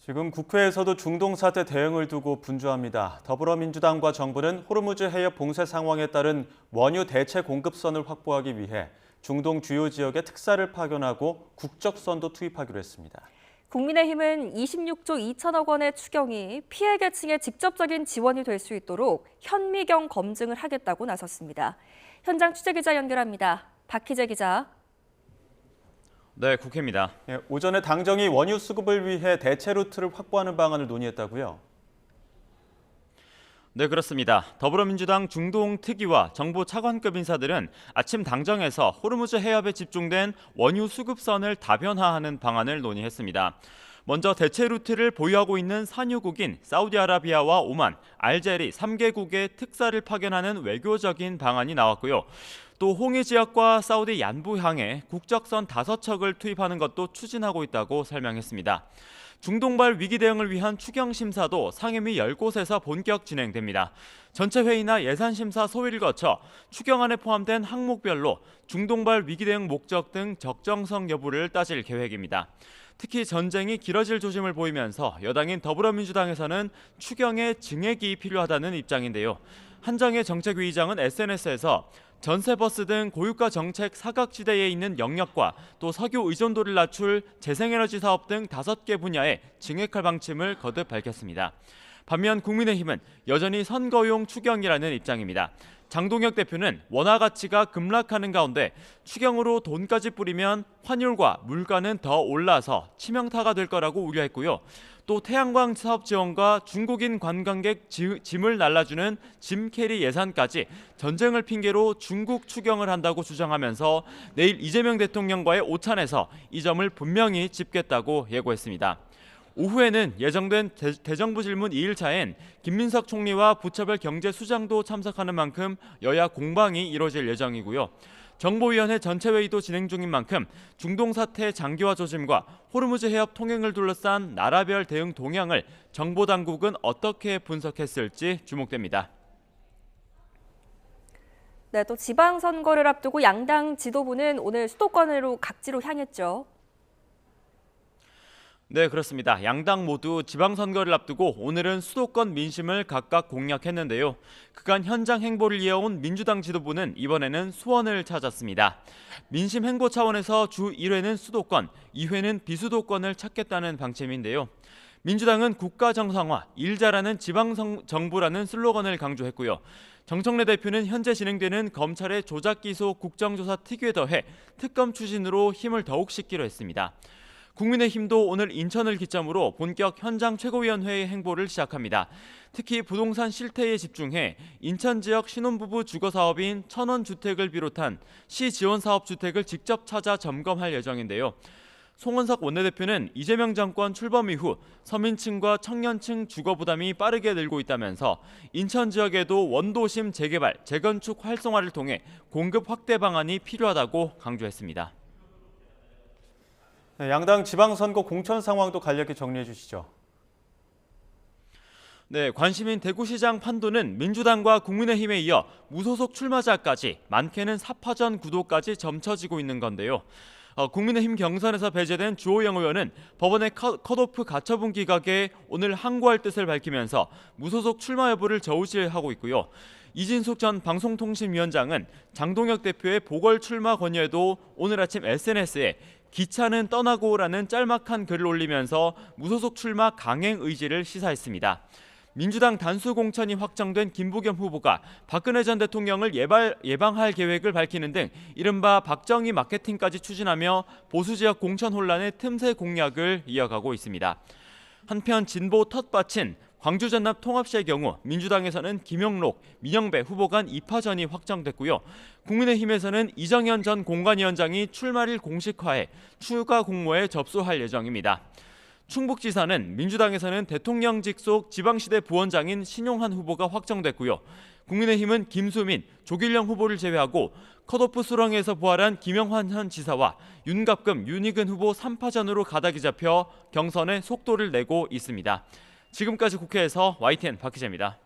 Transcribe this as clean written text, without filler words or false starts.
지금 국회에서도 중동 사태 대응을 두고 분주합니다. 더불어민주당과 정부는 호르무즈 해협 봉쇄 상황에 따른 원유 대체 공급선을 확보하기 위해 중동 주요 지역에 특사를 파견하고 국적선도 투입하기로 했습니다. 국민의힘은 26조 2천억 원의 추경이 피해 계층의 직접적인 지원이 될 수 있도록 현미경 검증을 하겠다고 나섰습니다. 현장 취재기자 연결합니다. 박희재 기자. 네, 국회입니다. 오전에 당정이 원유 수급을 위해 대체 루트를 확보하는 방안을 논의했다고요? 네, 그렇습니다. 더불어민주당 중동 특위와 정부 차관급 인사들은 아침 당정에서 호르무즈 해협에 집중된 원유 수급선을 다변화하는 방안을 논의했습니다. 먼저 대체 루트를 보유하고 있는 산유국인 사우디아라비아와 오만, 알제리 3개국의 특사를 파견하는 외교적인 방안이 나왔고요. 또 홍해 지역과 사우디 얀부항에 국적선 5척을 투입하는 것도 추진하고 있다고 설명했습니다. 중동발 위기 대응을 위한 추경 심사도 상임위 10곳에서 본격 진행됩니다. 전체 회의나 예산 심사 소위를 거쳐 추경안에 포함된 항목별로 중동발 위기 대응 목적 등 적정성 여부를 따질 계획입니다. 특히 전쟁이 길어질 조짐을 보이면서 여당인 더불어민주당에서는 추경에 증액이 필요하다는 입장인데요. 한정혜 정책위의장은 SNS에서 전세버스 등 고유가 정책 사각지대에 있는 영역과 또 석유 의존도를 낮출 재생에너지 사업 등 5개 분야에 증액할 방침을 거듭 밝혔습니다. 반면 국민의힘은 여전히 선거용 추경이라는 입장입니다. 장동혁 대표는 원화 가치가 급락하는 가운데 추경으로 돈까지 뿌리면 환율과 물가는 더 올라서 치명타가 될 거라고 우려했고요. 또 태양광 사업 지원과 중국인 관광객 짐을 날라주는 짐 캐리 예산까지 전쟁을 핑계로 중국 추경을 한다고 주장하면서 내일 이재명 대통령과의 오찬에서 이 점을 분명히 짚겠다고 예고했습니다. 오후에는 예정된 대정부 질문 2일차엔 김민석 총리와 부처별 경제수장도 참석하는 만큼 여야 공방이 이뤄질 예정이고요. 정보위원회 전체 회의도 진행 중인 만큼 중동 사태 장기화 조짐과 호르무즈 해협 통행을 둘러싼 나라별 대응 동향을 정보 당국은 어떻게 분석했을지 주목됩니다. 네, 또 지방선거를 앞두고 양당 지도부는 오늘 수도권으로 각지로 향했죠. 네, 그렇습니다. 양당 모두 지방선거를 앞두고 오늘은 수도권 민심을 각각 공략했는데요. 그간 현장 행보를 이어온 민주당 지도부는 이번에는 수원을 찾았습니다. 민심 행보 차원에서 주 1회는 수도권, 2회는 비수도권을 찾겠다는 방침인데요. 민주당은 국가 정상화, 일 잘하는 지방정부라는 슬로건을 강조했고요. 정청래 대표는 현재 진행되는 검찰의 조작기소 국정조사 특위에 더해 특검 추진으로 힘을 더욱 싣기로 했습니다. 국민의힘도 오늘 인천을 기점으로 본격 현장 최고위원회의 행보를 시작합니다. 특히 부동산 실태에 집중해 인천 지역 신혼부부 주거사업인 천원주택을 비롯한 시지원사업주택을 직접 찾아 점검할 예정인데요. 송원석 원내대표는 이재명 정권 출범 이후 서민층과 청년층 주거 부담이 빠르게 늘고 있다면서 인천 지역에도 원도심 재개발, 재건축 활성화를 통해 공급 확대 방안이 필요하다고 강조했습니다. 네, 양당 지방선거 공천 상황도 간략히 정리해 주시죠. 네, 관심인 대구시장 판도는 민주당과 국민의힘에 이어 무소속 출마자까지 많게는 4파전 구도까지 점쳐지고 있는 건데요. 국민의힘 경선에서 배제된 주호영 의원은 법원의 컷오프 가처분 기각에 오늘 항고할 뜻을 밝히면서 무소속 출마 여부를 저우질하고 있고요. 이진숙 전 방송통신위원장은 장동혁 대표의 보궐 출마 건의에도 오늘 아침 SNS에 기차는 떠나고라는 짤막한 글을 올리면서 무소속 출마 강행 의지를 시사했습니다. 민주당 단수 공천이 확정된 김부겸 후보가 박근혜 전 대통령을 예방할 계획을 밝히는 등 이른바 박정희 마케팅까지 추진하며 보수 지역 공천 혼란의 틈새 공략을 이어가고 있습니다. 한편 진보 텃밭인 광주 전남 통합시의 경우 민주당에서는 김영록, 민영배 후보 간 2파전이 확정됐고요. 국민의힘에서는 이정현 전 공관위원장이 출마를 공식화해 추가 공모에 접수할 예정입니다. 충북지사는 민주당에서는 대통령 직속 지방시대 부원장인 신용한 후보가 확정됐고요. 국민의힘은 김수민, 조길령 후보를 제외하고 컷오프 수렁에서 부활한 김영환 현 지사와 윤갑금, 윤희근 후보 3파전으로 가닥이 잡혀 경선에 속도를 내고 있습니다. 지금까지 국회에서 YTN 박희재입니다.